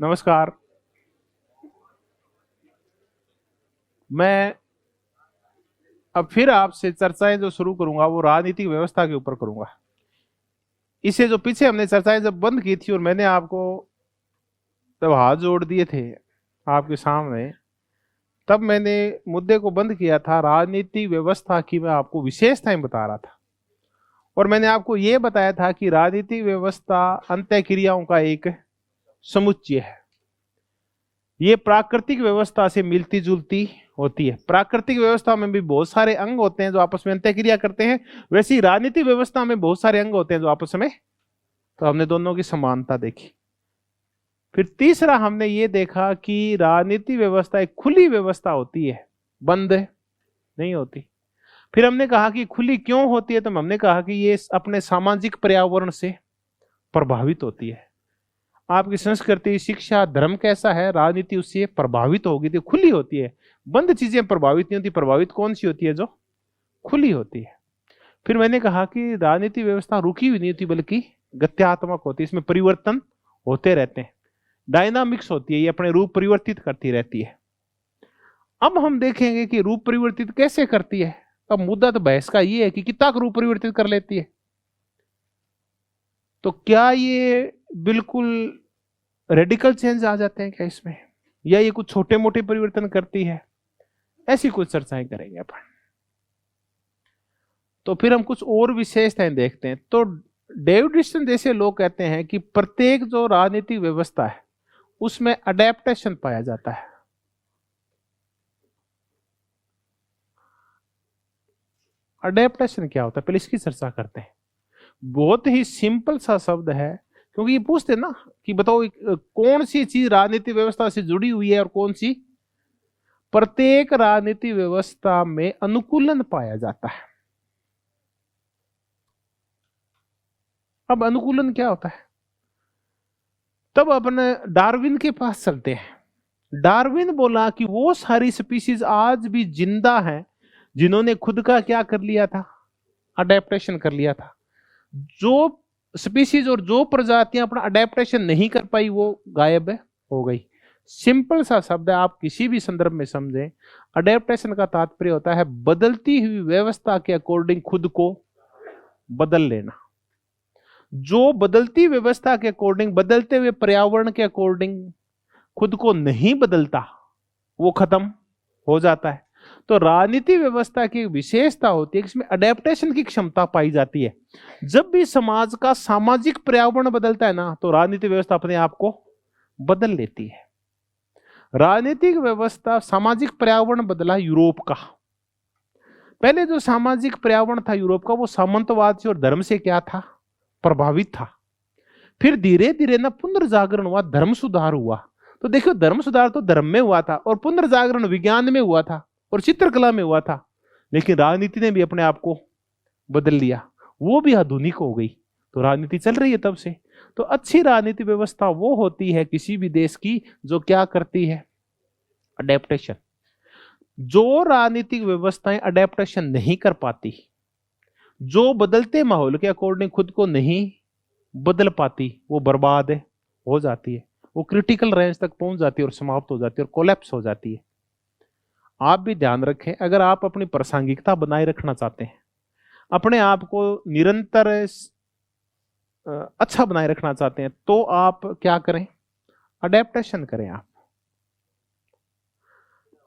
नमस्कार। मैं अब फिर आपसे चर्चाएं जो शुरू करूंगा वो राजनीतिक व्यवस्था के ऊपर करूंगा। इसे जो पीछे हमने चर्चाएं जब बंद की थी और मैंने आपको जब हाथ जोड़ दिए थे आपके सामने, तब मैंने मुद्दे को बंद किया था। राजनीतिक व्यवस्था की मैं आपको विशेषताएं बता रहा था और मैंने आपको यह बताया था कि राजनीतिक व्यवस्था अंतःक्रियाओं का एक समुच्चय है। ये प्राकृतिक व्यवस्था से मिलती जुलती होती है। प्राकृतिक व्यवस्था में भी बहुत सारे अंग होते हैं जो आपस में अंतःक्रिया करते हैं, वैसे ही राजनीतिक व्यवस्था में बहुत सारे अंग होते हैं जो आपस में, तो हमने दोनों की समानता देखी। फिर तीसरा हमने ये देखा कि राजनीतिक व्यवस्था एक खुली व्यवस्था होती है, बंद नहीं होती। फिर हमने कहा कि खुली क्यों होती है, तो हमने कहा कि ये अपने सामाजिक पर्यावरण से प्रभावित होती है। आपकी संस्कृति, शिक्षा, धर्म कैसा है, राजनीति उससे प्रभावित होगी तो खुली होती है। बंद चीजें प्रभावित नहीं होती। प्रभावित कौन सी होती है? जो खुली होती है। फिर मैंने कहा कि राजनीतिक व्यवस्था रुकी हुई नहीं होती बल्कि गत्यात्मक होती है, इसमें परिवर्तन होते रहते हैं, डायनामिक्स होती है, ये अपने रूप परिवर्तित करती रहती है। अब हम देखेंगे कि रूप परिवर्तित कैसे करती है। अब मुद्दा तो बहस का ये है कि कितना रूप परिवर्तित कर लेती है। तो क्या ये बिल्कुल रेडिकल चेंज आ जाते हैं क्या इसमें, या ये कुछ छोटे मोटे परिवर्तन करती है? ऐसी कुछ चर्चाएं करेंगे अपन। तो फिर हम कुछ और विशेषताएं देखते हैं। तो डेविड रिचर्डसन जैसे लोग कहते हैं कि प्रत्येक जो राजनीतिक व्यवस्था है उसमें अडेप्टेशन पाया जाता है। अडेप्टेशन क्या होता है, पहले इसकी चर्चा करते हैं। बहुत ही सिंपल सा शब्द है, क्योंकि ये पूछते ना कि बताओ कौन सी चीज राजनीतिक व्यवस्था से जुड़ी हुई है और कौन सी। प्रत्येक राजनीतिक व्यवस्था में अनुकूलन पाया जाता है। अब अनुकूलन क्या होता है, तब अपने डार्विन के पास चलते हैं। डार्विन बोला कि वो सारी स्पीशीज आज भी जिंदा हैं जिन्होंने खुद का क्या कर लिया था, अडेप्टेशन कर लिया था। जो स्पीशीज और जो प्रजातियां अपना अडेप्टेशन नहीं कर पाई वो गायब हो गई। सिंपल सा शब्द है, आप किसी भी संदर्भ में समझें। अडेप्टेशन का तात्पर्य होता है बदलती हुई व्यवस्था के अकॉर्डिंग खुद को बदल लेना। जो बदलती व्यवस्था के अकॉर्डिंग, बदलते हुए पर्यावरण के अकॉर्डिंग खुद को नहीं बदलता वो खत्म हो जाता है। तो राजनीतिक व्यवस्था की विशेषता होती है कि इसमें अडेप्टेशन की क्षमता पाई जाती है। जब भी समाज का सामाजिक पर्यावरण बदलता है ना, तो राजनीतिक व्यवस्था अपने आप को बदल लेती है। राजनीतिक व्यवस्था, सामाजिक पर्यावरण बदला यूरोप का। पहले जो सामाजिक पर्यावरण था यूरोप का वो सामंतवाद से और धर्म से क्या था, प्रभावित था। फिर धीरे धीरे ना पुनर्जागरण हुआ, धर्म सुधार हुआ। तो देखो, धर्म सुधार तो धर्म में हुआ था और पुनर्जागरण विज्ञान में हुआ था और चित्रकला में हुआ था। लेकिन राजनीति ने भी अपने आप को बदल लिया, वो भी आधुनिक हो गई। तो राजनीति चल रही है तब से। तो अच्छी राजनीति व्यवस्था वो होती है किसी भी देश की जो क्या करती है, अडेप्टेशन। जो राजनीतिक व्यवस्थाएं अडेप्टेशन नहीं कर पाती, जो बदलते माहौल के अकॉर्डिंग खुद को नहीं बदल पाती, वो बर्बाद हो जाती है। वो क्रिटिकल रेंज तक पहुंच जाती है और समाप्त हो जाती है और कोलैप्स हो जाती है। आप भी ध्यान रखें, अगर आप अपनी प्रासंगिकता बनाए रखना चाहते हैं, अपने आप को निरंतर अच्छा बनाए रखना चाहते हैं, तो आप क्या करें, अडेप्टेशन करें आप।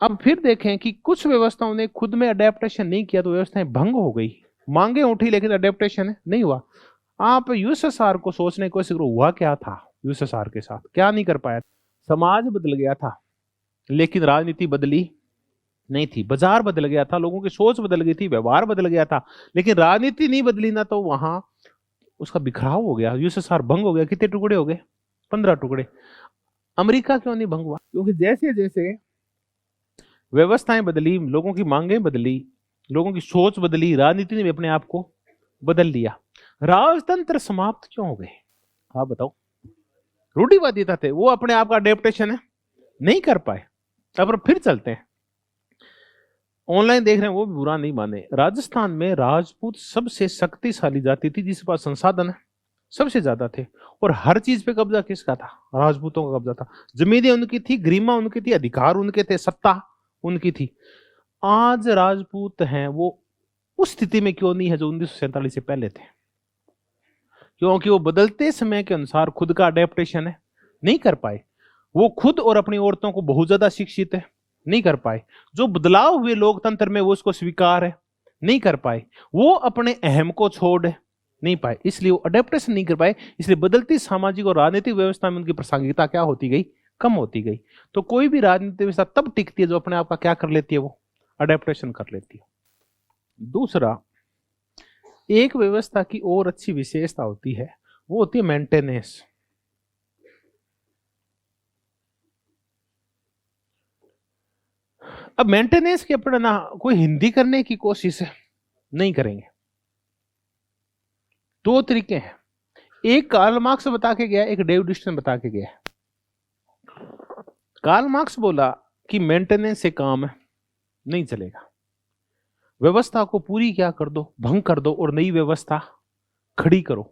अब फिर देखें कि कुछ व्यवस्थाओं ने खुद में अडेप्टेशन नहीं किया तो व्यवस्थाएं भंग हो गई, मांगे उठी, लेकिन अडेप्टेशन नहीं हुआ। आप यूएसएसआर को सोचने की कोशिश करो, हुआ क्या था यूएसएसआर के साथ, क्या नहीं कर पाया। समाज बदल गया था लेकिन राजनीति बदली नहीं थी। बाजार बदल गया था, लोगों की सोच बदल गई थी, व्यवहार बदल गया था, लेकिन राजनीति नहीं बदली ना, तो वहां उसका बिखराव हो गया, यूएसएसआर भंग हो गया। कितने टुकड़े हो गए? 15 टुकड़े। अमेरिका क्यों नहीं भंग हुआ? क्योंकि जैसे जैसे व्यवस्थाएं बदली, लोगों की मांगें बदली, लोगों की सोच बदली, राजनीति ने भी अपने आप को बदल लिया। राजतंत्र समाप्त क्यों हो गए? आप बताओ। रूढ़िवादिता थे, वो अपने आप का अडेप्टेशन नहीं कर पाए। अब फिर चलते हैं, ऑनलाइन देख रहे हैं वो भी बुरा नहीं माने। राजस्थान में राजपूत सबसे शक्तिशाली जाति थी जिसके पास संसाधन है, सबसे ज्यादा थे। और हर चीज पे कब्जा किसका था? राजपूतों का कब्जा था। जमीनें उनकी थी, गरिमा उनकी थी, अधिकार उनके थे, सत्ता उनकी थी। आज राजपूत हैं वो उस स्थिति में क्यों नहीं है जो 1947 से पहले थे? क्योंकि वो बदलते समय के अनुसार खुद का अडेप्टेशन है, नहीं कर पाए। वो खुद और अपनी औरतों को बहुत ज्यादा शिक्षित है, नहीं कर पाए। जो बदलाव हुए लोकतंत्र में वो उसको स्वीकार है, नहीं कर पाए। वो अपने अहम को छोड़ नहीं पाए, इसलिए वो अडेप्टेशन नहीं कर पाए। इसलिए बदलती सामाजिक और राजनीतिक व्यवस्था में उनकी प्रासंगिकता क्या होती गई? कम होती गई। तो कोई भी राजनीतिक व्यवस्था तब टिकती है जो अपने आप का क्या कर लेती है? वो अडेप्टेशन कर लेती है। दूसरा, एक व्यवस्था की और अच्छी विशेषता होती है, वो होती है मेंटेनेंस। अब मेंटेनेंस के अपना ना कोई हिंदी करने की कोशिश नहीं करेंगे। दो तरीके हैं, एक कार्ल मार्क्स बता के गया, एक डेविड ह्यूस्टन बता के गया। कार्ल मार्क्स बोला कि मेंटेनेंस से काम नहीं चलेगा, व्यवस्था को पूरी क्या कर दो, भंग कर दो और नई व्यवस्था खड़ी करो।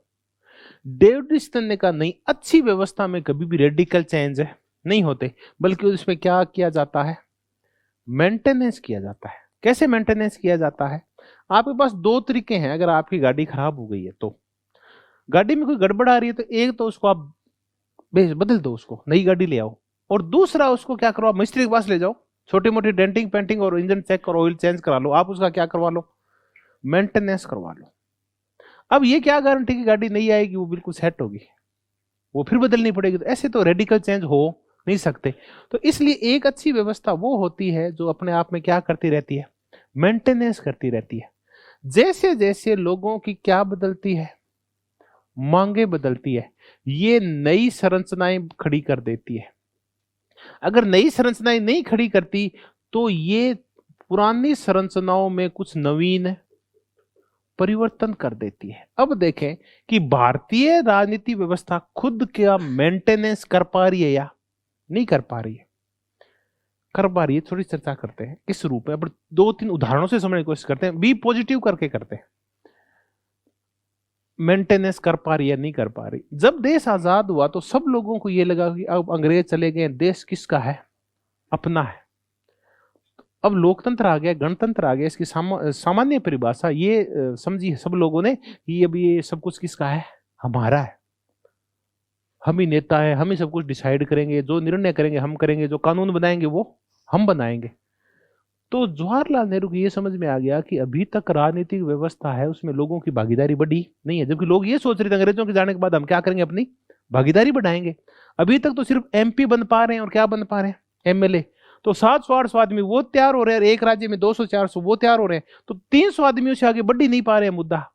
डेविड ह्यूस्टन ने कहा नहीं, अच्छी व्यवस्था में कभी भी रेडिकल चेंज नहीं होते, बल्कि उसमें क्या किया जाता है? मेंटेनेंस किया जाता है। कैसे मेंटेनेंस किया जाता है? आपके पास दो तरीके हैं। अगर आपकी गाड़ी खराब हो गई है, तो गाड़ी में कोई गड़बड़ आ रही है, तो एक तो उसको आप बदल दो, उसको नई गाड़ी ले आओ। और दूसरा, उसको क्या करो, आप मिस्त्री के पास ले जाओ, छोटी मोटी डेंटिंग पेंटिंग और इंजन चेक और ऑयल चेंज करा लो। आप उसका क्या करवा लो? मेंटेनेंस करवा लो। अब ये क्या गारंटी की गाड़ी नहीं आएगी वो बिल्कुल सेट होगी, वो फिर बदलनी पड़ेगी? तो ऐसे तो रेडिकल चेंज हो नहीं सकते। तो इसलिए एक अच्छी व्यवस्था वो होती है जो अपने आप में क्या करती रहती है? मेंटेनेंस करती रहती है। जैसे जैसे लोगों की क्या बदलती है? मांगे बदलती है, ये नई संरचनाएं खड़ी कर देती है। अगर नई संरचनाएं नहीं खड़ी करती तो ये पुरानी संरचनाओं में कुछ नवीन परिवर्तन कर देती है। अब देखें कि भारतीय राजनीति व्यवस्था खुद क्या मेंटेनेंस कर पा रही है या नहीं कर पा रही है? कर पा रही है। थोड़ी चर्चा करते हैं किस रूप में। अब दो तीन उदाहरणों से समझने की कोशिश करते हैं, बी पॉजिटिव करके करते हैं। मेंटेनेंस कर पा रही है नहीं कर पा रही? जब देश आजाद हुआ तो सब लोगों को यह लगा कि अब अंग्रेज चले गए, देश किसका है? अपना है। अब लोकतंत्र आ गया, गणतंत्र आ गया। इसकी सामान्य परिभाषा ये समझी सब लोगों ने कि अब ये सब कुछ किसका है? हमारा है। हम ही नेता है, हम ही सब कुछ डिसाइड करेंगे, जो निर्णय करेंगे हम करेंगे, जो कानून बनाएंगे वो हम बनाएंगे। तो जवाहरलाल नेहरू को ये समझ में आ गया कि अभी तक राजनीतिक व्यवस्था है उसमें लोगों की भागीदारी बढ़ी नहीं है। जबकि लोग ये सोच रहे थे अंग्रेजों के जाने के बाद हम क्या करेंगे, अपनी भागीदारी बढ़ाएंगे। अभी तक तो सिर्फ एमपी बन पा रहे हैं, और क्या बन पा रहे हैं? एमएलए। तो 700-800 आदमी वो तैयार हो रहे हैं, एक राज्य में 200-400 वो तैयार हो रहे हैं, तो 300 आदमियों से आगे बढ़ी नहीं पा रहे हैं मुद्दा।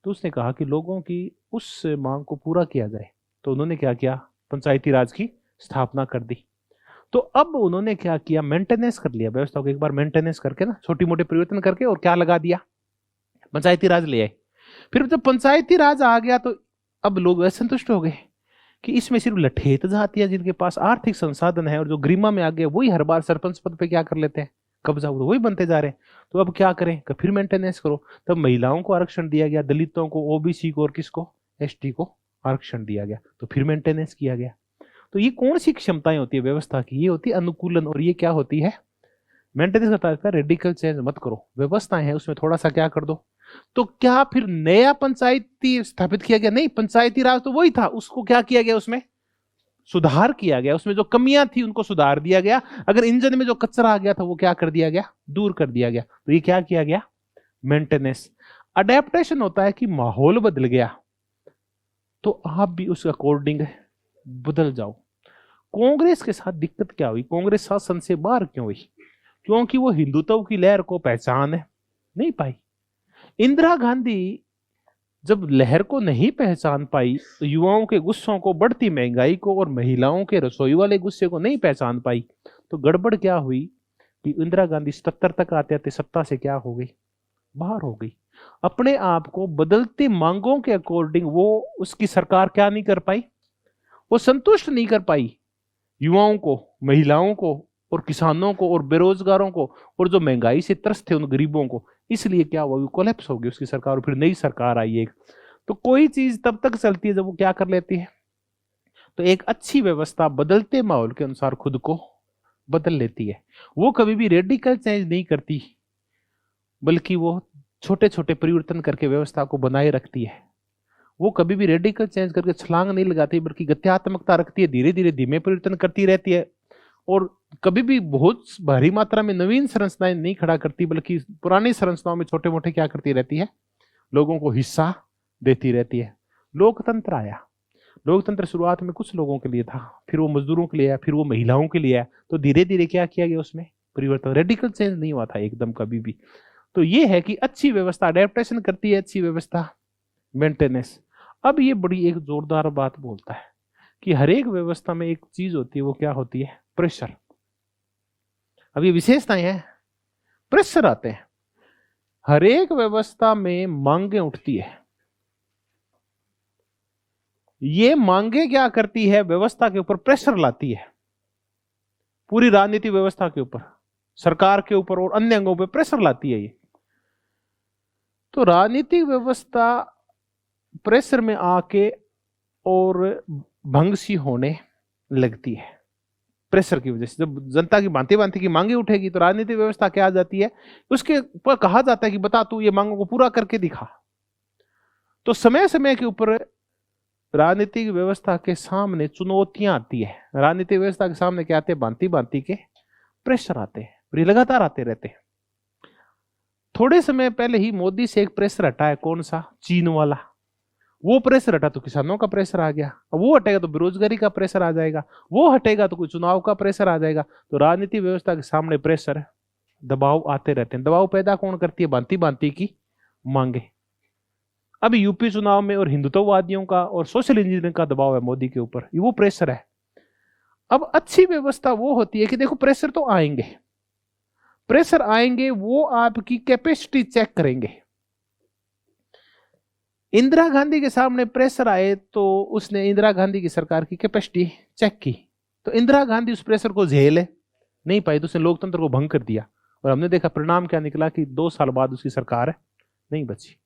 तो उसने कहा कि लोगों की उस मांग को पूरा किया जाए। तो उन्होंने क्या किया? पंचायती राज की स्थापना कर दी। तो अब उन्होंने क्या किया? मेंटेनेंस कर लिया व्यवस्था को, एक बार मेंटेनेंस करके ना, छोटी मोटे परिवर्तन करके, और क्या लगा दिया? पंचायती राज ले आए। फिर जब पंचायती राज आ गया तो अब लोग असंतुष्ट हो गए कि इसमें सिर्फ लठेत जातियां जिनके पास आर्थिक संसाधन है और जो गरिमा में आ गए वही हर बार सरपंच पद पे क्या कर लेते हैं? कब्जा, वही बनते जा रहे हैं। तो अब क्या करें? फिर मेंटेनेंस करो। तब महिलाओं को आरक्षण दिया गया, दलितों को, ओबीसी को, और किसको? एसटी को आरक्षण दिया गया। तो फिर मेंटेनेंस किया गया। तो ये कौन सी क्षमताएं होती है व्यवस्था की? ये होती है अनुकूलन, और ये क्या होती है? मेंटेनेंस करता है। रेडिकल चेंज मत करो, व्यवस्थाएं है उसमें थोड़ा सा क्या कर दो। तो क्या फिर नया पंचायती स्थापित किया गया? नहीं, पंचायती राज तो वही था, उसको क्या किया गया? उसमें सुधार किया गया, उसमें जो कमियां थी उनको सुधार दिया गया। अगर इंजन में जो कचरा आ गया था वो क्या कर दिया गया? दूर कर दिया गया। तो ये क्या किया गया? मेंटेनेंस। अडेप्टेशन होता है कि माहौल बदल गया तो आप भी उसके अकॉर्डिंग बदल जाओ। कांग्रेस के साथ दिक्कत क्या हुई? कांग्रेस शासन से बाहर क्यों हुई? क्योंकि वो हिंदुत्व की लहर को पहचान नहीं पाई। इंदिरा गांधी जब लहर को नहीं पहचान पाई, तो युवाओं के गुस्सों को, बढ़ती महंगाई को, और महिलाओं के रसोई वाले गुस्से को नहीं पहचान पाई, तो गड़बड़ क्या हुई कि इंदिरा गांधी 77 तक आते आते सत्ता से क्या हो गई? बाहर हो गई। अपने आप को बदलती मांगों के अकॉर्डिंग वो उसकी सरकार क्या नहीं कर पाई? वो संतुष्ट नहीं कर पाई युवाओं को, महिलाओं को, और किसानों को, और बेरोजगारों को, और जो महंगाई से त्रस्त थे उन गरीबों को। इसलिए क्या हुआ? कोलैप्स हो गई उसकी सरकार, और फिर नई सरकार आई एक। तो कोई चीज तब तक चलती है जब वो क्या कर लेती है, तो एक अच्छी व्यवस्था बदलते माहौल के अनुसार खुद को बदल लेती है। वो कभी भी रेडिकल चेंज नहीं करती, बल्कि वो छोटे छोटे परिवर्तन करके व्यवस्था को बनाए रखती है। वो कभी भी रेडिकल चेंज करके छलांग नहीं लगाती, बल्कि गत्यात्मकता रखती है, धीरे धीरे धीमे परिवर्तन करती रहती है। और कभी भी बहुत भारी मात्रा में नवीन संरचनाएं नहीं खड़ा करती, बल्कि पुरानी संरचनाओं में छोटे मोटे क्या करती रहती है, लोगों को हिस्सा देती रहती है। लोकतंत्र आया, लोकतंत्र शुरुआत में कुछ लोगों के लिए था, फिर वो मजदूरों के लिए आया, फिर वो महिलाओं के लिए आया। तो धीरे धीरे क्या किया गया, उसमें परिवर्तन, रेडिकल चेंज नहीं हुआ था एकदम कभी भी। तो ये है कि अच्छी व्यवस्था अडेप्टेशन करती है, अच्छी व्यवस्था मेंटेनेंस। अब ये बड़ी एक जोरदार बात बोलता है कि हर एक व्यवस्था में एक चीज होती है, वो क्या होती है, प्रेशर। अब ये विशेषताएं हैं, प्रेशर आते हैं। हर एक व्यवस्था में मांगे उठती है। ये मांगे क्या करती है, व्यवस्था के ऊपर प्रेशर लाती है, पूरी राजनीतिक व्यवस्था के ऊपर, सरकार के ऊपर और अन्य अंगों पर प्रेशर लाती है ये। तो राजनीतिक व्यवस्था प्रेशर में आके और भंग सी होने लगती है प्रेशर की वजह से। जब जनता की भांति भांति की मांगे उठेगी तो राजनीतिक व्यवस्था क्या आ जाती है, उसके ऊपर कहा जाता है कि बता तू ये मांगों को पूरा करके दिखा। तो समय समय के ऊपर राजनीतिक व्यवस्था के सामने चुनौतियां आती है। राजनीतिक व्यवस्था के सामने क्या आते हैं, भांति भांति के प्रेशर आते हैं, और ये लगातार आते रहते हैं। थोड़े समय पहले ही मोदी से एक प्रेशर हटा है, कौन सा, चीन वाला। वो प्रेशर हटा तो किसानों का प्रेशर आ गया, अब वो हटेगा तो बेरोजगारी का प्रेशर आ जाएगा, वो हटेगा तो कोई चुनाव का प्रेशर आ जाएगा। तो राजनीतिक व्यवस्था के सामने प्रेशर, दबाव आते रहते हैं। दबाव पैदा कौन करती है, भांति भांति की मांगे। अभी यूपी चुनाव में और हिंदुत्ववादियों का और सोशल इंजीनियरिंग का दबाव है मोदी के ऊपर, वो प्रेशर है। अब अच्छी व्यवस्था वो होती है कि देखो प्रेशर तो आएंगे, प्रेशर आएंगे, वो आपकी कैपेसिटी चेक करेंगे। इंदिरा गांधी के सामने प्रेशर आए तो उसने इंदिरा गांधी की सरकार की कैपेसिटी चेक की, तो इंदिरा गांधी उस प्रेशर को झेल नहीं पाई, तो उसने लोकतंत्र को भंग कर दिया। और हमने देखा परिणाम क्या निकला कि 2 साल बाद उसकी सरकार नहीं बची।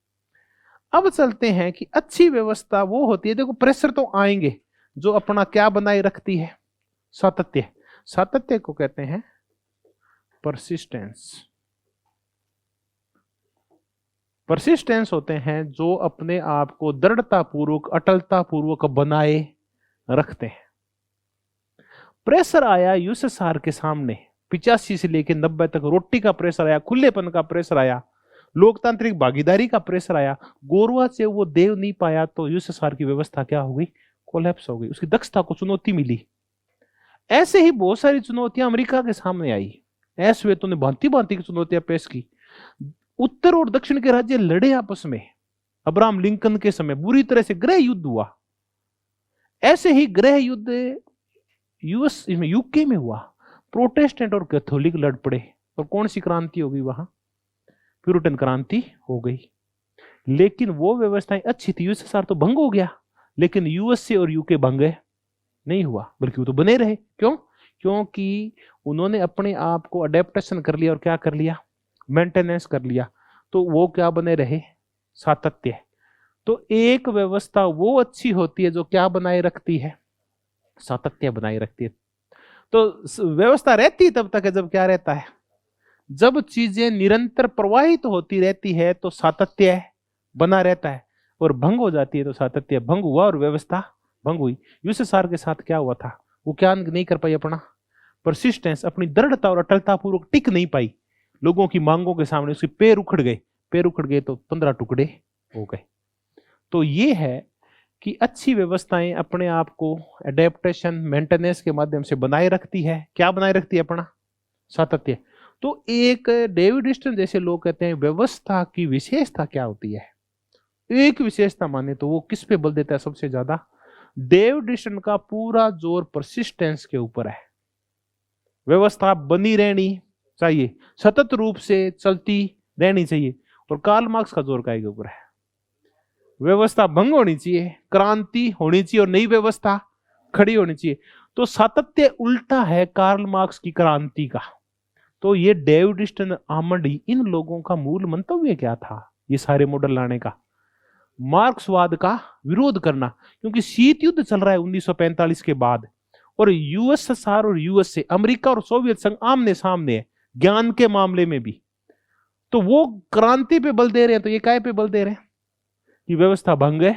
अब चलते हैं कि अच्छी व्यवस्था वो होती है, देखो प्रेशर तो आएंगे, जो अपना क्या बनाए रखती है, सातत्य। सातत्य को कहते हैं परसिस्टेंस। परसिस्टेंस होते हैं जो अपने आप को दृढ़ता पूर्वक, अटलता पूर्वक बनाए रखते हैं। प्रेशर आया यूएसएसआर के सामने 85 से लेकर 90 तक, रोटी का प्रेशर आया, खुलेपन का प्रेशर आया, लोकतांत्रिक भागीदारी का प्रेशर आया। गोरवा से वो देव नहीं पाया तो यूएसएसआर की व्यवस्था क्या हो गई, कोलैप्स हो गई, उसकी दक्षता को चुनौती मिली। ऐसे ही बहुत सारी चुनौतियां अमेरिका के सामने आई, ऐसे वे तो ने भांति भांति की चुनौतियां पेश की। उत्तर और दक्षिण के राज्य लड़े आपस में, अब्राहम लिंकन के समय बुरी तरह से गृह युद्ध हुआ। ऐसे ही गृह युद्ध यूएस में, यूके में हुआ, प्रोटेस्टेंट और कैथोलिक लड़ पड़े, और कौन सी क्रांति हो गई वहां, प्यूरिटन क्रांति हो गई। लेकिन वो व्यवस्थाएं अच्छी थी, यूएसएसआर तो भंग हो गया, लेकिन यूएसए और यूके भंग नहीं हुआ, बल्कि वो तो बने रहे। क्यों, क्योंकि उन्होंने अपने आप को अडेप्टेशन कर लिया और क्या कर लिया, मेंटेनेंस कर लिया। तो वो क्या बने रहे, सातत्य। तो एक व्यवस्था वो अच्छी होती है जो क्या बनाए रखती है, सातत्य बनाए रखती है। तो व्यवस्था रहती तब तक है जब क्या रहता है, जब चीजें निरंतर प्रवाहित होती रहती है तो सातत्य बना रहता है, और भंग हो जाती है तो सातत्य भंग हुआ और व्यवस्था भंग हुई। यूएसएसआर के साथ क्या हुआ था, वो क्या नहीं कर पाई, अपना परसिस्टेंस, अपनी दृढ़ता और अटलता पूर्वक टिक नहीं पाई लोगों की मांगों के सामने। उसके पैर उखड़ गए, पैर उखड़ गए तो 15 टुकड़े हो गए। तो ये है कि अच्छी व्यवस्थाएं अपने आप को एडेप्टेशन, मेंटेनेंस के माध्यम से बनाए रखती है। क्या बनाए रखती है, अपना सातत्य। तो एक डेविड ईस्टन जैसे लोग कहते हैं व्यवस्था की विशेषता क्या होती है, एक विशेषता माने तो वो किस पे बल देता है सबसे ज्यादा, डेविड ईस्टन का पूरा जोर परसिस्टेंस के ऊपर है। व्यवस्था बनी रहनी चाहिए, सतत रूप से चलती रहनी चाहिए। और कार्ल मार्क्स का जोर के ऊपर है, व्यवस्था भंग होनी चाहिए, क्रांति होनी चाहिए और नई व्यवस्था खड़ी होनी चाहिए। तो सातत्य उल्टा है कार्ल मार्क्स की क्रांति का। तो ये डेविड ईस्टन, आमंड, इन लोगों का मूल मंतव्य क्या था ये सारे मॉडल लाने का, मार्क्सवाद का विरोध करना, क्योंकि शीत युद्ध चल रहा है 1945 के बाद, और यूएसएसआर और यूएसए, अमेरिका और सोवियत संघ आमने सामने है ज्ञान के मामले में भी। तो वो क्रांति पे बल दे रहे हैं, तो ये काय पे बल दे रहे हैं कि व्यवस्था भंग है,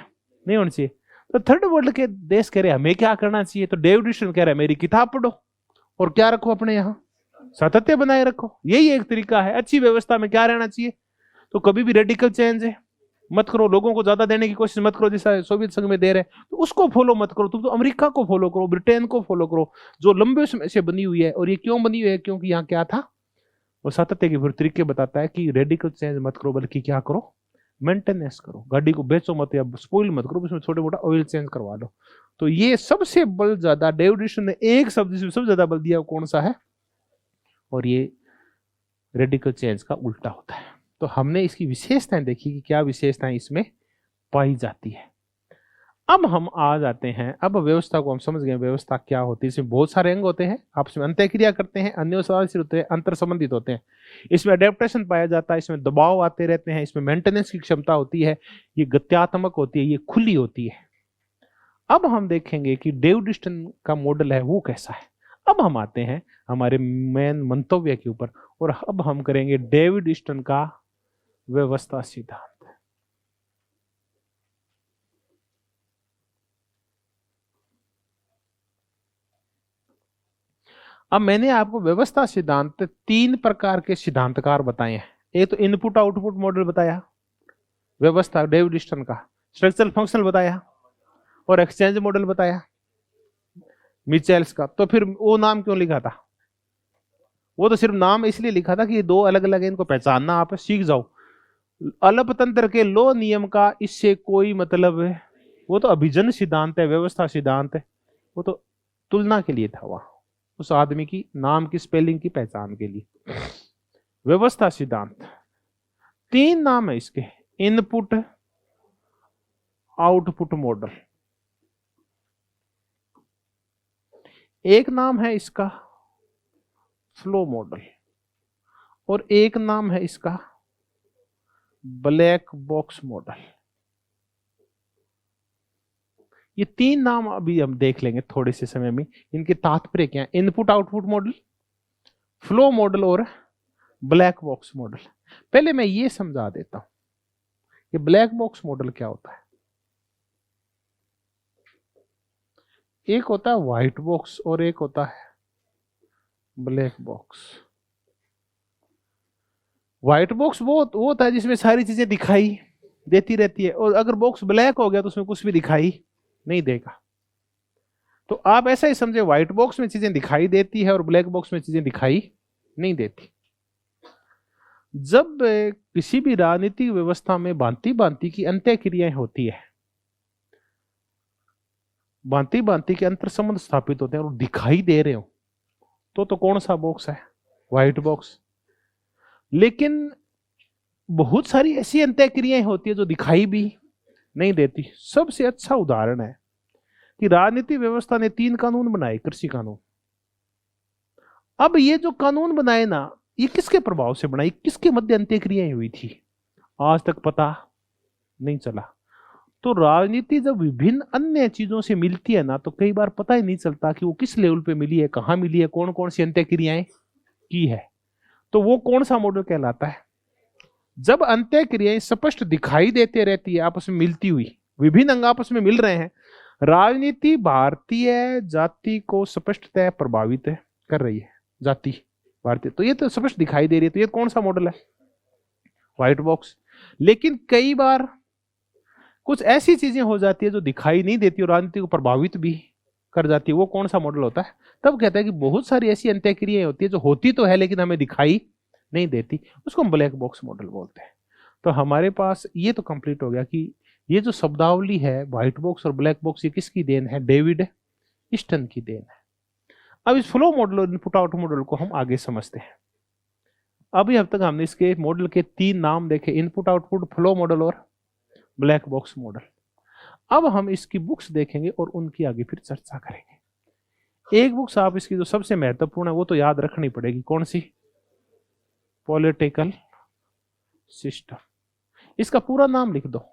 नहीं होनी चाहिए। तो थर्ड वर्ल्ड के देश कह रहे हैं हमें क्या करना चाहिए, तो डेविड ईस्टन कह रहा है मेरी किताब पढ़ो और क्या रखो अपने यहाँ, सातत्य बनाए रखो, यही एक तरीका है। अच्छी व्यवस्था में क्या रहना चाहिए, तो कभी भी रेडिकल चेंज है मत करो, लोगों को ज्यादा देने की कोशिश मत करो, जैसा सोवियत संघ में दे रहे हैं तो उसको फॉलो मत करो, तुम तो अमेरिका को फॉलो करो, ब्रिटेन को फॉलो करो जो लंबे समय से बनी हुई है। और ये क्यों बनी हुई है, क्योंकि यहाँ क्या था, वो सातत्य के फिर तरीके बताता है कि रेडिकल चेंज मत करो, बल्कि क्या करो, मेंटेनेंस करो, गाड़ी को बेचो मत या स्पॉइल मत करो, उसमें छोटे मोटा ऑयल चेंज करवा लो। तो ये सबसे बल ज्यादा डेविड ईस्टन ने एक शब्द जिसमें सबसे ज्यादा बल दिया वो कौन सा है, और ये रेडिकल चेंज का उल्टा होता है। तो हमने इसकी विशेषताएं देखी कि क्या विशेषताएं इसमें पाई जाती है। अब हम आ जाते हैं, अब व्यवस्था को हम समझ गए, व्यवस्था क्या होती है, इसमें बहुत सारे अंग होते हैं, आपस में अंतःक्रिया करते हैं, अन्योन्याश्रित होते हैं, अंतर संबंधित होते हैं, इसमें अडेप्टेशन पाया जाता है, इसमें दबाव आते रहते हैं, इसमें मेंटेनेंस की क्षमता होती है, ये गत्यात्मक होती है, ये खुली होती है। अब हम देखेंगे कि डेविड ईस्टन का मॉडल है वो कैसा है। अब हम आते हैं हमारे मेन मंतव्य के ऊपर, और अब हम करेंगे डेविड ईस्टन का व्यवस्था सिद्धांत। अब मैंने आपको व्यवस्था सिद्धांत 3 प्रकार के सिद्धांतकार बताए हैं। एक तो इनपुट आउटपुट मॉडल बताया व्यवस्था डेविड ईस्टन का, स्ट्रक्चरल फंक्शनल बताया, और एक्सचेंज मॉडल बताया मिचेल्स का। तो फिर वो नाम क्यों लिखा था, वो तो सिर्फ नाम इसलिए लिखा था कि ये दो अलग अलग है, इनको पहचानना आप सीख जाओ। अल्पतंत्र के लो नियम का इससे कोई मतलब है, वो तो अभिजन सिद्धांत है, व्यवस्था सिद्धांत है, वो तो तुलना के लिए था, वहां उस आदमी की नाम की स्पेलिंग की पहचान के लिए। व्यवस्था सिद्धांत 3 नाम है इसके, इनपुट आउटपुट मॉडल, एक नाम है इसका फ्लो मॉडल, और एक नाम है इसका ब्लैक बॉक्स मॉडल। ये 3 नाम अभी हम देख लेंगे थोड़े से समय में, इनके तात्पर्य क्या है, input output model, flow model और ब्लैक बॉक्स मॉडल। पहले मैं ये समझा देता हूं कि ब्लैक बॉक्स मॉडल क्या होता है। एक होता है व्हाइट बॉक्स और एक होता है ब्लैक बॉक्स। व्हाइट बॉक्स वो होता है जिसमें सारी चीजें दिखाई देती रहती है, और अगर बॉक्स ब्लैक हो गया तो उसमें कुछ भी दिखाई नहीं देगा। तो आप ऐसा ही समझे, व्हाइट बॉक्स में चीजें दिखाई देती है और ब्लैक बॉक्स में चीजें दिखाई नहीं देती। जब किसी भी राजनीतिक व्यवस्था में भांति भांति की अंत्य क्रियाएं होती है, भांति भांति के अंतर संबंध स्थापित होते हैं और दिखाई दे रहे हो, तो कौन सा बॉक्स है, व्हाइट बॉक्स। लेकिन बहुत सारी ऐसी अंत्य क्रियाएं होती है जो दिखाई भी नहीं देती। सबसे अच्छा उदाहरण है कि राजनीतिक व्यवस्था ने 3 कानून बनाए, कृषि कानून। अब ये जो कानून बनाए ना, ये किसके प्रभाव से बनाई, किसके मध्य अंत्य क्रियाएं हुई थी, आज तक पता नहीं चला। तो राजनीति जब विभिन्न अन्य चीजों से मिलती है ना, तो कई बार पता ही नहीं चलता कि वो किस लेवल पे मिली है, कहां मिली है, कौन कौन सी अंत्य क्रियाएं की है। तो वो कौन सा मॉडल कहलाता है, जब अंत्य क्रियाएं स्पष्ट दिखाई देते रहती है, आपस में मिलती हुई, विभिन्न अंग आपस में मिल रहे हैं। राजनीति भारतीय जाति को स्पष्टतः प्रभावित कर रही है, जाति भारतीय, तो ये तो स्पष्ट दिखाई दे रही है। तो ये कौन सा मॉडल है, व्हाइट बॉक्स। लेकिन कई बार कुछ ऐसी चीजें हो जाती है जो दिखाई नहीं देती और राजनीति को प्रभावित भी कर जाती है, वो कौन सा मॉडल होता है। तब कहता है कि बहुत सारी ऐसी अंत्य क्रियाएं होती है जो होती तो है लेकिन हमें दिखाई नहीं देती, उसको हम ब्लैक बॉक्स मॉडल बोलते हैं। तो हमारे पास ये तो कंप्लीट हो गया कि ये जो शब्दावली है व्हाइट बॉक्स और ब्लैक बॉक्स, ये किसकी देन है, डेविड ईस्टन की देन है। अब इस फ्लो मॉडल और इनपुट आउट मॉडल को हम आगे समझते हैं। अभी अब तक हमने इसके मॉडल के 3 नाम देखे, इनपुट आउटपुट, फ्लो मॉडल और ब्लैक बॉक्स मॉडल। अब हम इसकी बुक्स देखेंगे और उनकी आगे फिर चर्चा करेंगे। एक बुक्स आप इसकी जो सबसे महत्वपूर्ण है वो तो याद रखनी पड़ेगी, कौन सी, पॉलिटिकल सिस्टम। इसका पूरा नाम लिख दो,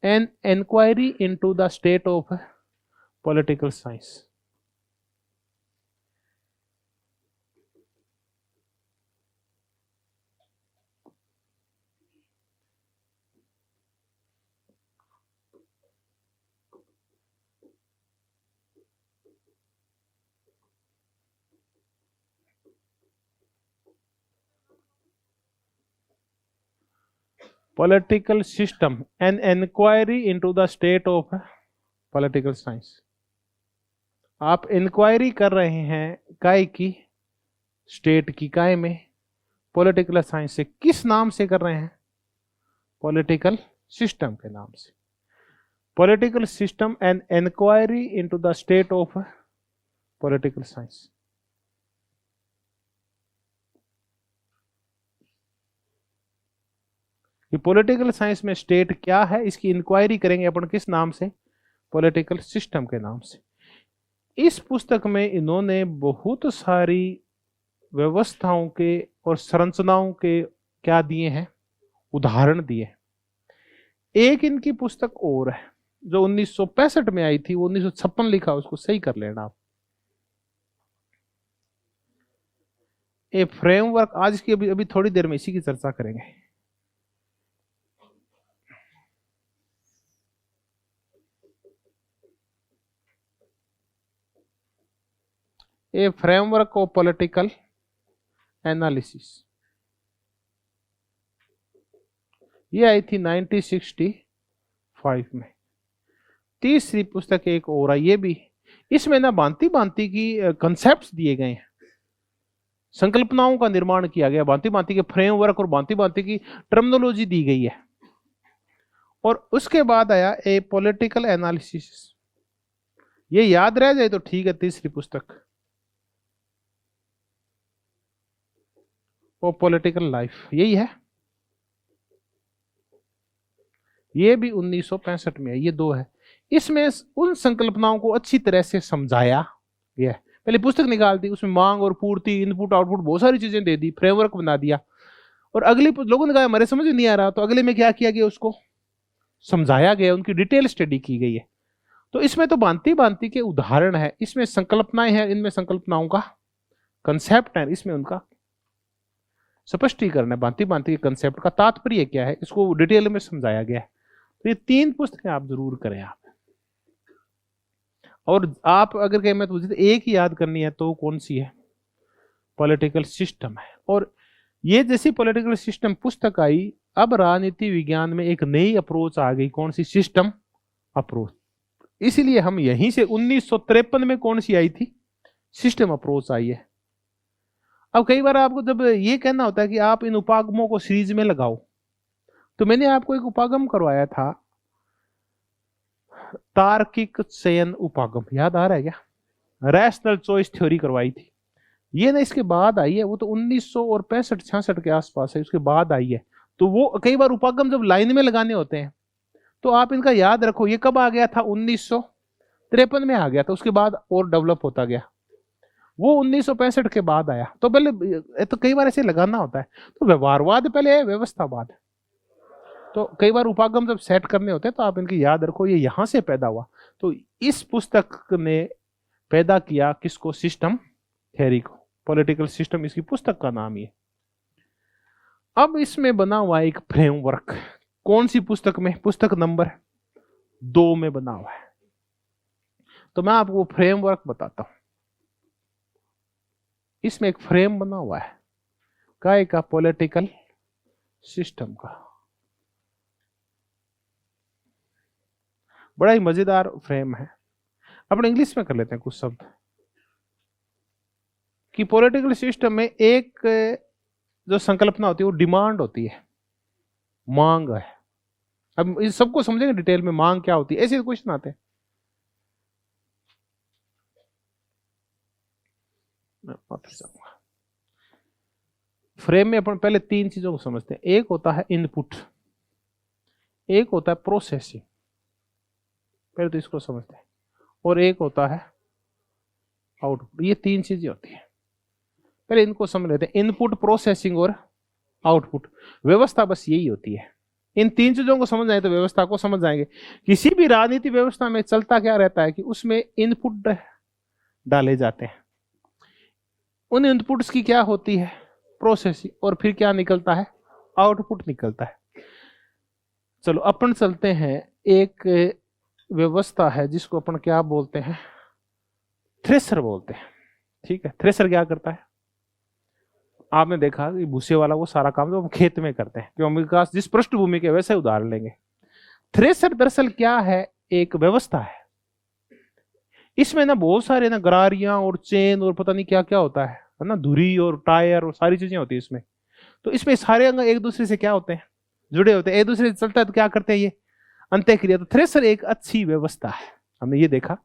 an inquiry into the state of political science. Political system, an inquiry into the state of political science। आप इंक्वायरी कर रहे हैं काय की, स्टेट की, काय में, पॉलिटिकल साइंस से। किस नाम से कर रहे हैं? पॉलिटिकल सिस्टम के नाम से। Political system an inquiry into the state of political science. ये पॉलिटिकल साइंस में स्टेट क्या है, इसकी इंक्वायरी करेंगे अपन किस नाम से? पॉलिटिकल सिस्टम के नाम से। इस पुस्तक में इन्होंने बहुत सारी व्यवस्थाओं के और संरचनाओं के क्या दिए हैं? उदाहरण दिए। एक इनकी पुस्तक और है जो 1965 में आई थी, वो 1956 लिखा, उसको सही कर लेना आप। ए फ्रेमवर्क, आज की अभी थोड़ी देर में इसी की चर्चा करेंगे। ए फ्रेमवर्क ऑफ पॉलिटिकल एनालिसिस, ये आई थी 1965 में। तीसरी पुस्तक एक और आई, ये भी, इसमें ना भांति भांति की कंसेप्ट्स दिए गए हैं, संकल्पनाओं का निर्माण किया गया, भांति भांति के फ्रेमवर्क और भांति भांति की टर्मिनोलॉजी दी गई है। और उसके बाद आया ए पॉलिटिकल एनालिसिस। ये याद रह जाए तो ठीक है। तीसरी पुस्तक वो पॉलिटिकल लाइफ, यही है। ये भी 1965 में है। ये दो है। इसमें उन संकल्पनाओं को अच्छी तरह से समझाया गया है। पहले पुस्तक निकाल दी, उसमें मांग और पूर्ति, इनपुट आउटपुट, बहुत सारी चीजें दे दी, फ्रेमवर्क बना दिया। और अगली लोगों ने कहा हमारे समझ नहीं आ रहा, तो अगले में क्या किया गया? उसको समझाया गया, उनकी डिटेल स्टडी की गई है। तो इसमें तो भांति भांति के उदाहरण है, इसमें संकल्पनाएं हैं, इनमें संकल्पनाओं का कंसेप्ट है, इसमें उनका स्पष्टीकरण है, भांति भांति के कंसेप्ट का तात्पर्य क्या है, इसको डिटेल में समझाया गया है। तो ये 3 पुस्तकें आप जरूर करें आप। और आप अगर कहें मैं तो मुझे एक ही याद करनी है, तो कौन सी है? पॉलिटिकल सिस्टम है। और ये जैसी पॉलिटिकल सिस्टम पुस्तक आई, अब राजनीति विज्ञान में एक नई अप्रोच आ गई। कौन सी? System approach. इसीलिए हम यहीं से 1953 में कौन सी आई थी? सिस्टम अप्रोच आई है। अब कई बार आपको जब ये कहना होता है कि आप इन उपागमों को सीरीज में लगाओ, तो मैंने आपको एक उपागम करवाया था, तार्किक चयन उपागम, याद आ रहा है क्या? रैशनल चॉइस थ्योरी करवाई थी। ये ना इसके बाद आई है, वो तो 1965-66 के आसपास है, उसके बाद आई है। तो वो कई बार उपागम जब लाइन में लगाने होते हैं, तो आप इनका याद रखो। ये कब आ गया था? 1953 में आ गया था, उसके बाद और डेवलप होता गया। वो 1965 के बाद आया। तो पहले तो कई बार ऐसे लगाना होता है, तो व्यवहारवाद पहले है, व्यवस्थावाद। तो कई बार उपागम जब सेट करने होते हैं, तो आप इनकी याद रखो, ये यहां से पैदा हुआ। तो इस पुस्तक ने पैदा किया किसको? सिस्टम थ्योरी को। पॉलिटिकल सिस्टम इसकी पुस्तक का नाम ही है। अब इसमें बना हुआ एक फ्रेमवर्क। कौन सी पुस्तक में? पुस्तक नंबर 2 में बना हुआ है। तो मैं आपको फ्रेमवर्क बताता हूं। इसमें एक फ्रेम बना हुआ है काय का? पॉलिटिकल सिस्टम का। बड़ा ही मजेदार फ्रेम है। अपन इंग्लिश में कर लेते हैं कुछ शब्द कि पॉलिटिकल सिस्टम में एक जो संकल्पना होती है वो डिमांड होती है, मांग है। अब इस सबको समझेंगे डिटेल में, मांग क्या होती है, ऐसे क्वेश्चन आते हैं। फ्रेम में अपन पहले 3 चीजों को समझते हैं। एक होता है इनपुट, एक होता है प्रोसेसिंग, पहले तो इसको समझते हैं, और एक होता है आउटपुट। ये 3 चीजें होती है, पहले इनको समझ लेते हैं। इनपुट, प्रोसेसिंग और आउटपुट। व्यवस्था बस यही होती है। इन तीन चीजों को समझ आए तो व्यवस्था को समझ जाएंगे। किसी भी राजनीति व्यवस्था में चलता क्या रहता है कि उसमें इनपुट डाले जाते हैं, उन इनपुट्स की क्या होती है प्रोसेसिंग, और फिर क्या निकलता है आउटपुट निकलता है। चलो अपन चलते हैं, एक व्यवस्था है जिसको अपन क्या बोलते हैं थ्रेसर बोलते हैं। ठीक है, थ्रेसर क्या करता है, आपने देखा कि भूसे वाला वो सारा काम जो हम खेत में करते हैं, क्यों विकास जिस पृष्ठभूमि के वैसे उदाहरण लेंगे। थ्रेसर दरअसल क्या है, एक व्यवस्था है। इसमें ना बहुत सारे ना गरारियां और चेन और पता नहीं क्या क्या होता है ना, धुरी और टायर और सारी चीजें होती है इसमें। तो इसमें सारे अंग एक दूसरे से क्या होते हैं जुड़े होते हैं, एक दूसरे से चलता है तो क्या करते हैं ये अंत्यक्रिया। तो थ्रेसर एक अच्छी व्यवस्था है, हमने ये देखा।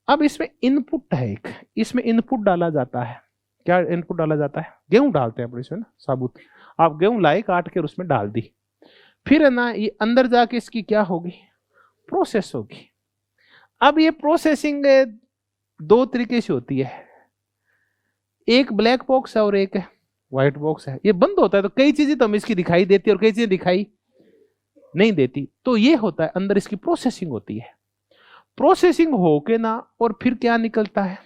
अब इसमें इनपुट है एक, इसमें इनपुट डाला जाता है। क्या इनपुट डाला जाता है, गेहूं डालते हैं इसमें ना साबुत, आप गेहूं लाए काट के उसमें डाल दी, फिर है ना ये अंदर जाके इसकी क्या होगी प्रोसेस होगी। अब ये प्रोसेसिंग दो तरीके से होती है, एक ब्लैक बॉक्स है और एक व्हाइट बॉक्स है। ये बंद होता है तो कई चीजें तो हम इसकी दिखाई देती है और कई चीजें दिखाई नहीं देती। तो ये होता है अंदर इसकी प्रोसेसिंग होती है, प्रोसेसिंग होके ना और फिर क्या निकलता है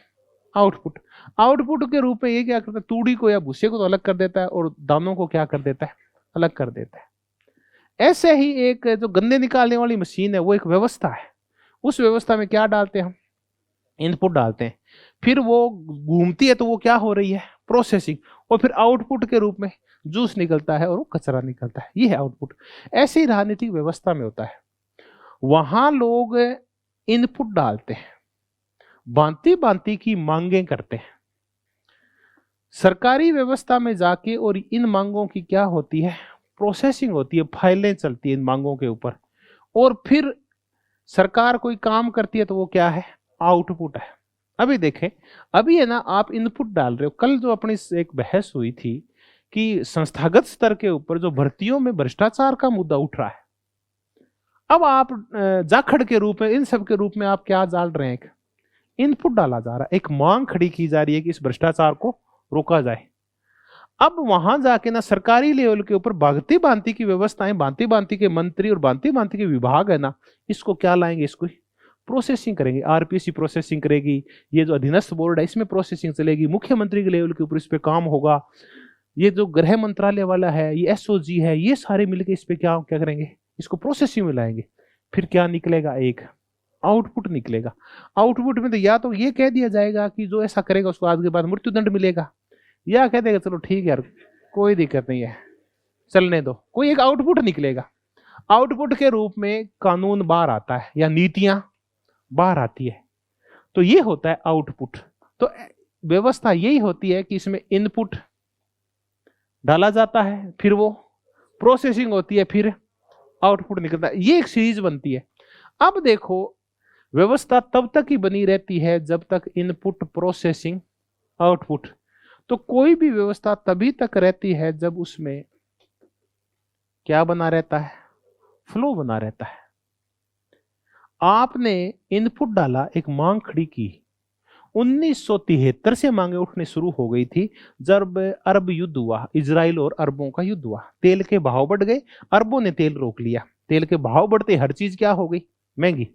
आउटपुट। आउटपुट के रूप में ये क्या करता है तूड़ी को या भूसे को तो अलग कर देता है और दानों को क्या कर देता है अलग कर देता है। ऐसे ही एक जो गंदे निकालने वाली मशीन है वो एक व्यवस्था है, उस व्यवस्था में क्या डालते हैं हम इनपुट डालते हैं, फिर वो घूमती है तो वो क्या हो रही है प्रोसेसिंग, और फिर आउटपुट के रूप में जूस निकलता है और वो कचरा निकलता है, ये है आउटपुट। ऐसे ही राजनीतिक व्यवस्था में होता है, वहां लोग इनपुट डालते हैं, भांति भांति की मांगें करते हैं। सरकारी व्यवस्था में जाके और इन मांगों की क्या होती है प्रोसेसिंग होती है, फाइलें चलती है इन मांगों के ऊपर, और फिर सरकार कोई काम करती है तो वो क्या है आउटपुट है। अभी देखें, अभी है ना आप इनपुट डाल रहे हो, कल जो अपनी एक बहस हुई थी कि संस्थागत स्तर के ऊपर जो भर्तियों में भ्रष्टाचार का मुद्दा उठ रहा है, अब आप जाखड़ के रूप में इन सब के रूप में आप क्या डाल रहे हैं एक इनपुट डाला जा रहा है, एक मांग खड़ी की जा रही है कि इस भ्रष्टाचार को रोका जाए। अब वहां जाके ना सरकारी लेवल के ऊपर भांति भांति की व्यवस्थाएं, भांति भांति के मंत्री और भांति भांति के विभाग है ना, इसको क्या लाएंगे इसको प्रोसेसिंग करेंगे, आरपीसी प्रोसेसिंग करेगी, ये जो अधीनस्थ बोर्ड है इसमें प्रोसेसिंग चलेगी, मुख्यमंत्री के लेवल के ऊपर इस पे काम होगा, ये जो गृह मंत्रालय वाला है, ये एसओजी है, ये सारे मिलकर इस पे क्या क्या करेंगे इसको प्रोसेसिंग में लाएंगे। फिर क्या निकलेगा एक आउटपुट निकलेगा। आउटपुट में तो या तो ये कह दिया जाएगा कि जो ऐसा करेगा उसको आज के बाद मृत्युदंड मिलेगा, या कह देगा चलो ठीक है यार कोई दिक्कत नहीं है चलने दो, कोई एक आउटपुट निकलेगा। आउटपुट के रूप में कानून बाहर आता है या नीतियां बाहर आती है, तो ये होता है आउटपुट। तो व्यवस्था यही होती है कि इसमें इनपुट डाला जाता है, फिर वो प्रोसेसिंग होती है, फिर आउटपुट निकलता है, ये एक सीरीज बनती है। अब देखो व्यवस्था तब तक ही बनी रहती है जब तक इनपुट प्रोसेसिंग आउटपुट, तो कोई भी व्यवस्था तभी तक रहती है जब उसमें क्या बना रहता है फ्लो बना रहता है। आपने इनपुट डाला, एक मांग खड़ी की, 1973 से मांगे उठने शुरू हो गई थी जब अरब युद्ध हुआ, इजराइल और अरबों का युद्ध हुआ, तेल के भाव बढ़ गए, अरबों ने तेल रोक लिया, तेल के भाव बढ़ते हर चीज क्या हो गई महंगी।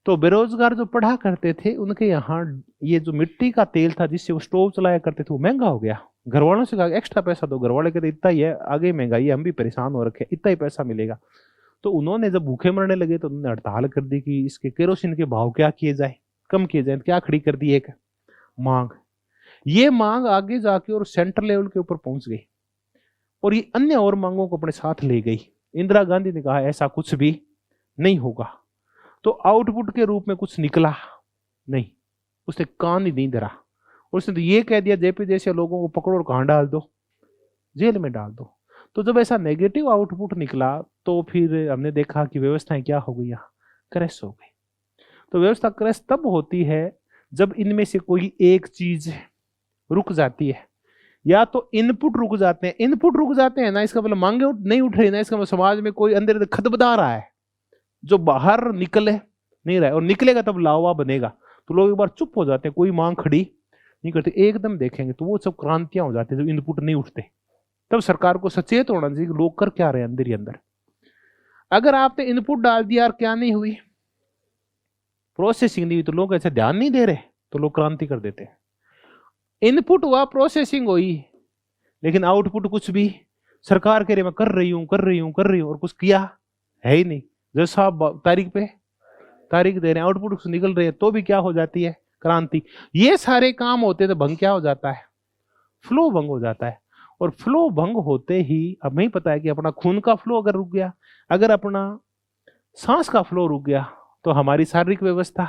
तो बेरोजगार जो पढ़ा करते थे उनके यहाँ ये जो मिट्टी का तेल था जिससे वो स्टोव चलाया करते थे वो महंगा हो गया। घर वालों से कहा एक्स्ट्रा पैसा दो, घर वाले कहते इतना ही है, आगे महंगाई है, हम भी परेशान हो रखे, इतना ही पैसा मिलेगा। तो उन्होंने जब भूखे मरने लगे तो उन्होंने हड़ताल कर दी कि इसके केरोसिन के भाव क्या किए जाए, कम किए जाए। क्या खड़ी कर दी एक मांग, ये मांग आगे जाके और सेंट्रल लेवल के ऊपर पहुंच गई और ये अन्य और मांगों को अपने साथ ले गई। इंदिरा गांधी ने कहा ऐसा कुछ भी नहीं होगा, तो आउटपुट के रूप में कुछ निकला नहीं, उसने कान ही नहीं धरा, उसने तो ये कह दिया जेपी जैसे लोगों को पकड़ो और कहां डाल दो, जेल में डाल दो। तो जब ऐसा नेगेटिव आउटपुट निकला तो फिर हमने देखा कि व्यवस्थाएं क्या हो गई, यहाँ क्रैश हो गई। तो व्यवस्था क्रैश तब होती है जब इनमें से कोई एक चीज रुक जाती है, या तो इनपुट रुक जाते हैं। इनपुट रुक जाते हैं ना, इसका मतलब मांगे नहीं उठ रही ना, इसका मतलब समाज में कोई अंदर खदबदा रहा है जो बाहर निकले नहीं रहा है, और निकलेगा तब लावा बनेगा। तो लोग एक बार चुप हो जाते हैं, कोई मांग खड़ी नहीं करते, एकदम देखेंगे तो वो सब क्रांतियां हो जाती है जब इनपुट नहीं उठते। तब सरकार को सचेत होना चाहिए कि लोग कर क्या रहे हैं अंदर ही अंदर। अगर आपने इनपुट डाल दिया और क्या नहीं हुई, प्रोसेसिंग नहीं हुई, तो लोग ऐसे ध्यान नहीं दे रहे, तो लोग क्रांति कर देते हैं। इनपुट हुआ, प्रोसेसिंग हुई, लेकिन आउटपुट कुछ भी, सरकार कह रही मैं कर रही हूं कर रही हूं कर रही हूं, और कुछ किया है ही नहीं। जैसे साहब तारीख पे तारीख दे रहे हैं, आउटपुट निकल रहे हैं, तो भी क्या हो जाती है, क्रांति। ये सारे काम होते तो भंग क्या हो जाता है, फ्लो भंग हो जाता है। और फ्लो भंग होते ही अब नहीं पता है कि अपना खून का फ्लो अगर रुक गया, अगर अपना सांस का फ्लो रुक गया, तो हमारी शारीरिक व्यवस्था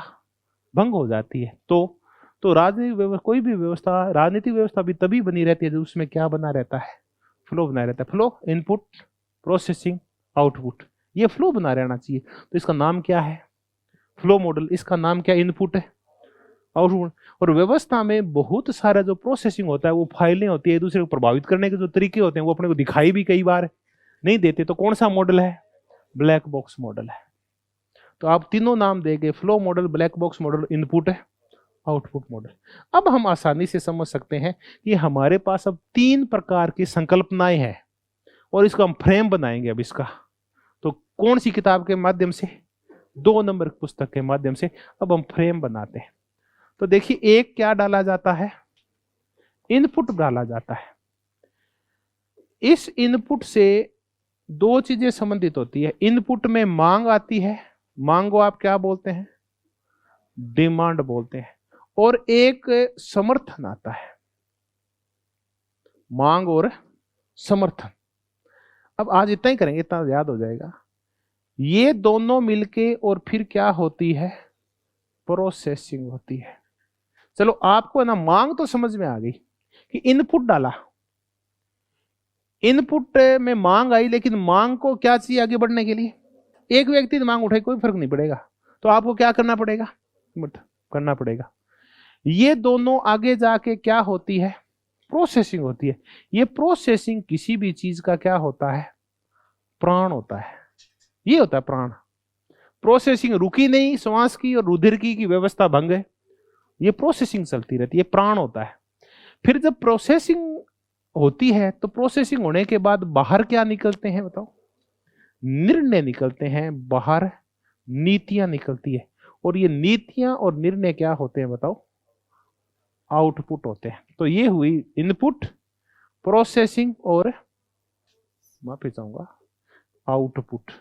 भंग हो जाती है। तो राजनीतिक व्यवस्था, कोई भी व्यवस्था, राजनीतिक व्यवस्था भी तभी बनी रहती है जो उसमें क्या बना रहता है, फ्लो बना रहता है। फ्लो, इनपुट, प्रोसेसिंग, आउटपुट, ये फ्लो बना रहना चाहिए। तो इसका नाम क्या है, फ्लो मॉडल। इसका नाम क्या, इनपुट है, आउटपुट। और व्यवस्था में बहुत सारा जो प्रोसेसिंग होता है, वो फाइलें होती है, एक दूसरे को प्रभावित करने के जो तरीके होते हैं वो अपने को दिखाई भी कई बार नहीं देते। तो कौन सा मॉडल है, ब्लैक बॉक्स मॉडल है। तो आप तीनों नाम देंगे, flow model, black box model, input है, आउटपुट मॉडल। अब हम आसानी से समझ सकते हैं कि हमारे पास अब 3 प्रकार की संकल्पनाएं हैं और इसका हम फ्रेम बनाएंगे अब इसका। तो कौन सी किताब के माध्यम से, 2 नंबर पुस्तक के माध्यम से अब हम फ्रेम बनाते हैं। तो देखिए, एक क्या डाला जाता है, इनपुट डाला जाता है। इस इनपुट से 2 चीजें संबंधित होती है। इनपुट में मांग आती है, मांग को आप क्या बोलते हैं, डिमांड बोलते हैं। और एक समर्थन आता है, मांग और समर्थन। अब आज इतना ही करेंगे, इतना याद हो जाएगा। ये दोनों मिलके और फिर क्या होती है, प्रोसेसिंग होती है। चलो आपको ना मांग तो समझ में आ गई कि इनपुट डाला, इनपुट में मांग आई, लेकिन मांग को क्या चाहिए आगे बढ़ने के लिए, एक व्यक्ति ने मांग उठाई, कोई फर्क नहीं पड़ेगा, तो आपको क्या करना पड़ेगा, करना पड़ेगा। ये दोनों आगे जाके क्या होती है, प्रोसेसिंग होती है। ये प्रोसेसिंग किसी भी चीज का क्या होता है, प्राण होता है। ये होता है प्राण। प्रोसेसिंग रुकी नहीं, श्वास की और रुधिर की व्यवस्था भंग है, ये प्रोसेसिंग चलती रहती है, प्राण होता है। फिर जब प्रोसेसिंग होती है, तो प्रोसेसिंग होने के बाद बाहर क्या निकलते हैं बताओ, निर्णय निकलते हैं बाहर, नीतियां निकलती है। और ये नीतियां और निर्णय क्या होते हैं बताओ, आउटपुट होते हैं। तो ये हुई इनपुट, प्रोसेसिंग और माफी चाहूंगा आउटपुट।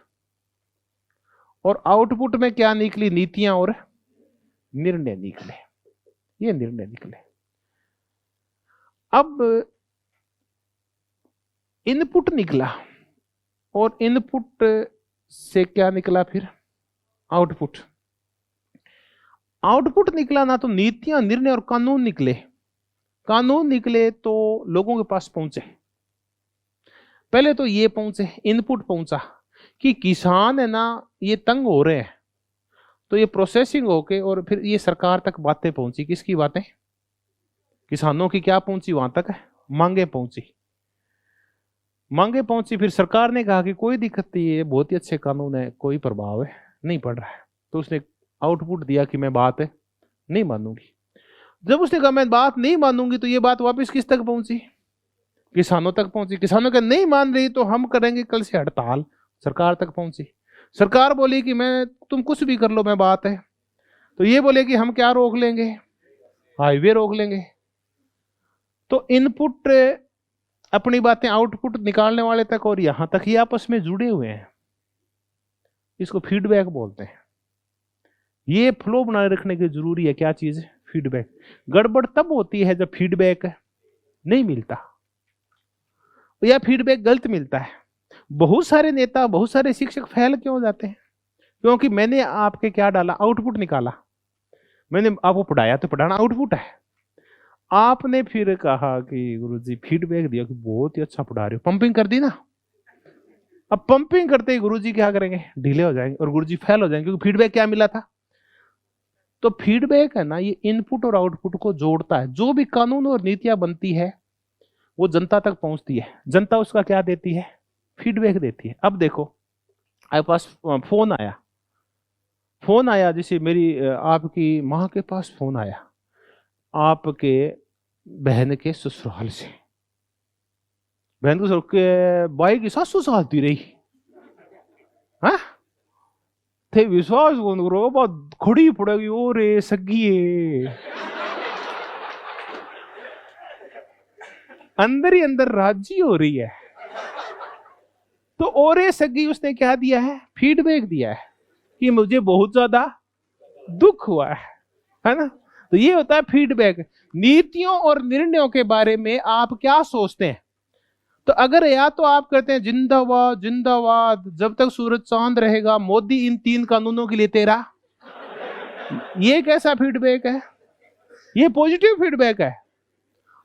और आउटपुट में क्या निकली, नीतियां और निर्णय निकले, ये निर्णय निकले। अब इनपुट निकला और इनपुट से क्या निकला, फिर आउटपुट। आउटपुट निकला ना, तो नीतियां, निर्णय और कानून निकले। कानून निकले तो लोगों के पास पहुंचे। पहले तो ये पहुंचे, इनपुट पहुंचा कि किसान है ना ये तंग हो रहे हैं, तो ये प्रोसेसिंग होके और फिर ये सरकार तक बातें पहुंची। किसकी बातें, किसानों की क्या पहुंची, वहां तक मांगे पहुंची, मांगे पहुंची। फिर सरकार ने कहा कि कोई दिक्कत नहीं है, बहुत ही अच्छे कानून है, कोई प्रभाव है नहीं पड़ रहा है। तो उसने आउटपुट दिया कि मैं बात नहीं मानूंगी। जब उसने कहा मैं बात नहीं मानूंगी, तो ये बात वापस किस तक पहुंची, किसानों तक पहुंची। किसानों का नहीं मान रही तो हम करेंगे कल से हड़ताल, सरकार तक पहुंची। सरकार बोली कि मैं, तुम कुछ भी कर लो, मैं बात है। तो ये बोले कि हम क्या रोक लेंगे, हाईवे रोक लेंगे। तो इनपुट अपनी बातें आउटपुट निकालने वाले तक और यहां तक ही आपस में जुड़े हुए हैं, इसको फीडबैक बोलते हैं। ये फ्लो बनाए रखने की जरूरी है, क्या चीज, फीडबैक। गड़बड़ तब होती है जब फीडबैक नहीं मिलता या फीडबैक गलत मिलता है। बहुत सारे नेता, बहुत सारे शिक्षक फेल क्यों हो जाते हैं, क्योंकि मैंने आपके क्या डाला, आउटपुट निकाला। मैंने आपको पढ़ाया तो पढ़ाना आउटपुट है। आपने फिर कहा कि गुरुजी फीडबैक दिया कि बहुत ही अच्छा पढ़ा रहे हो, पंपिंग कर दी ना। अब पंपिंग करते ही गुरुजी क्या करेंगे, ढीले हो जाएंगे और गुरुजी फेल हो जाएंगे, क्योंकि फीडबैक क्या मिला था। तो फीडबैक है ना, ये इनपुट और आउटपुट को जोड़ता है। जो भी कानून और नीतियां बनती है वो जनता तक पहुंचती है, जनता उसका क्या देती है, फीडबैक देती है। अब देखो, आपके पास फोन आया, फोन आया, जैसे मेरी आपकी माँ के पास फोन आया आपके बहन के ससुराल से, बहन को के बाई की सासू सालती रही, हाँ थे विश्वास कौन करो, बहुत खड़ी पड़ेगी ओ रे सगी, अंदर ही अंदर राजी हो रही है। तो ओरे सगी उसने क्या दिया है, फीडबैक दिया है कि मुझे बहुत ज्यादा दुख हुआ है ना। तो ये होता है फीडबैक। नीतियों और निर्णयों के बारे में आप क्या सोचते हैं? तो अगर या तो आप कहते हैं जिंदाबाद जिंदाबाद, जब तक सूरज चांद रहेगा, मोदी इन 3 कानूनों के लिए तेरा, ये कैसा फीडबैक है? ये पॉजिटिव फीडबैक है।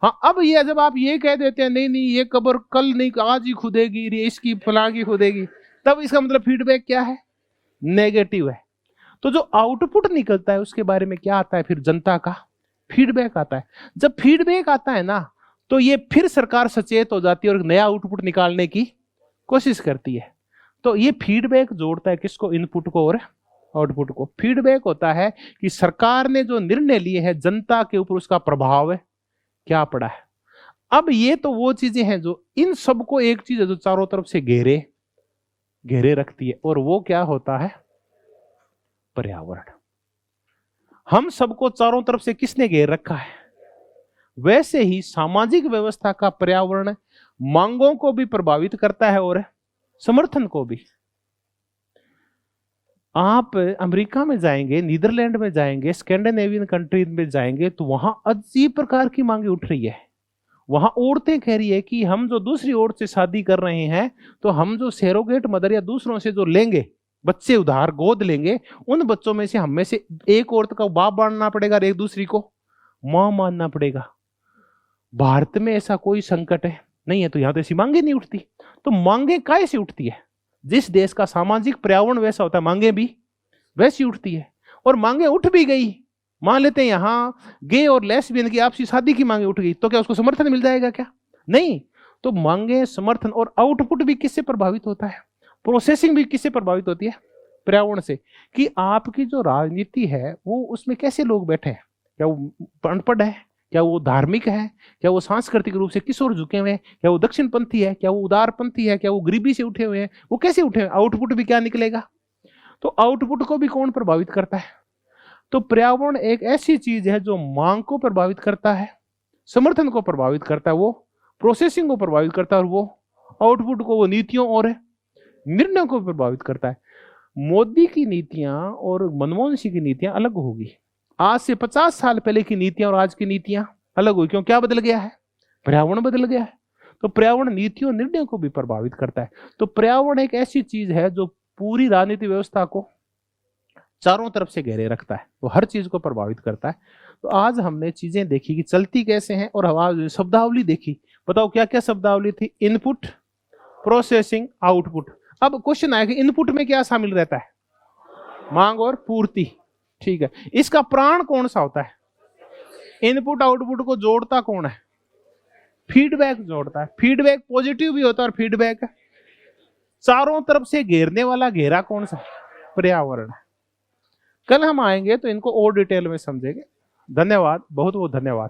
हाँ, अब ये जब आप ये कह देते हैं नहीं नहीं ये कब्र कल नहीं आज ही खुदेगी, इसकी फलां की खुदेगी, तब इसका मतलब फीडबैक क्या है? नेगेटिव है। तो जो आउटपुट निकलता है उसके बारे में क्या आता है फिर? जनता का फीडबैक आता है। जब फीडबैक आता है ना, तो ये फिर सरकार सचेत हो जाती है और नया आउटपुट निकालने की कोशिश करती है। तो ये फीडबैक जोड़ता है किसको? इनपुट को और आउटपुट को। फीडबैक होता है कि सरकार ने जो निर्णय लिए हैं जनता के ऊपर उसका प्रभाव है क्या पड़ा है। अब ये तो वो चीजें हैं जो इन सबको, एक चीज है जो चारों तरफ से घेरे घेरे रखती है, और वो क्या होता है? पर्यावरण। हम सबको चारों तरफ से किसने घेर रखा है? वैसे ही सामाजिक व्यवस्था का पर्यावरण मांगों को भी प्रभावित करता है और समर्थन को भी। आप अमेरिका में जाएंगे, नीदरलैंड में जाएंगे, स्कैंडिनेवियन कंट्रीज में जाएंगे, तो वहां अजीब प्रकार की मांगे उठ रही है। वहां औरतें कह रही है कि हम जो दूसरी औरत से शादी कर रहे हैं, तो हम जो सैरोगेट मदर या दूसरों से जो लेंगे, बच्चे उधार गोद लेंगे, उन बच्चों में से हम में से एक औरत का बाप मानना पड़ेगा और एक दूसरी को मां मानना पड़ेगा। भारत में ऐसा कोई संकट है नहीं है, तो यहां तो ऐसी मांगे नहीं उठती। तो मांगे काहे से उठती है? जिस देश का सामाजिक पर्यावरण वैसा होता है, मांगे भी वैसी उठती है। और मांगे उठ भी गई, मान लेते हैं यहाँ गे और लेस्बियन की आपसी शादी की मांगे उठ गई, तो क्या उसको समर्थन मिल जाएगा क्या? नहीं। तो मांगे, समर्थन और आउटपुट भी किससे प्रभावित होता है? प्रोसेसिंग भी किससे प्रभावित होती है? पर्यावरण से। कि आपकी जो राजनीति है वो उसमें कैसे लोग बैठे हैं, क्या वो अनपढ़ है, क्या वो धार्मिक है, क्या वो सांस्कृतिक रूप से किस ओर झुके हुए हैं, क्या वो दक्षिणपंथी है, क्या वो उदारपंथी है, क्या वो गरीबी से उठे हुए हैं, वो कैसे उठे हुए? आउटपुट भी क्या निकलेगा? तो आउटपुट को भी कौन प्रभावित करता है? तो पर्यावरण एक ऐसी चीज है जो मांग को प्रभावित करता है, समर्थन को प्रभावित करता है, वो प्रोसेसिंग को प्रभावित करता है, और वो आउटपुट को, वो नीतियों और निर्णयों को प्रभावित करता है। मोदी की नीतियां और मनमोहन सिंह की नीतियां अलग होगी। आज से 50 साल पहले की नीतियां और आज की नीतियां अलग हुई। क्यों? क्या बदल गया है? पर्यावरण बदल गया है। तो पर्यावरण नीतियों निर्णयों को भी प्रभावित करता है। तो पर्यावरण एक ऐसी चीज है जो पूरी राजनीतिक व्यवस्था को चारों तरफ से घेरे रखता है, वो हर चीज को प्रभावित करता है। तो आज हमने चीजें देखी कि चलती कैसे हैं, और हवा शब्दावली देखी। बताओ क्या क्या शब्दावली थी? Input, processing, output. अब क्वेश्चन आया कि इनपुट में क्या शामिल रहता है? मांग और पूर्ति। ठीक है, इसका प्राण कौन सा होता है? इनपुट आउटपुट को जोड़ता कौन है? फीडबैक जोड़ता है। फीडबैक पॉजिटिव भी होता है, और फीडबैक चारों तरफ से घेरने वाला घेरा कौन सा? पर्यावरण। कल हम आएंगे तो इनको और डिटेल में समझेंगे। धन्यवाद, बहुत बहुत धन्यवाद।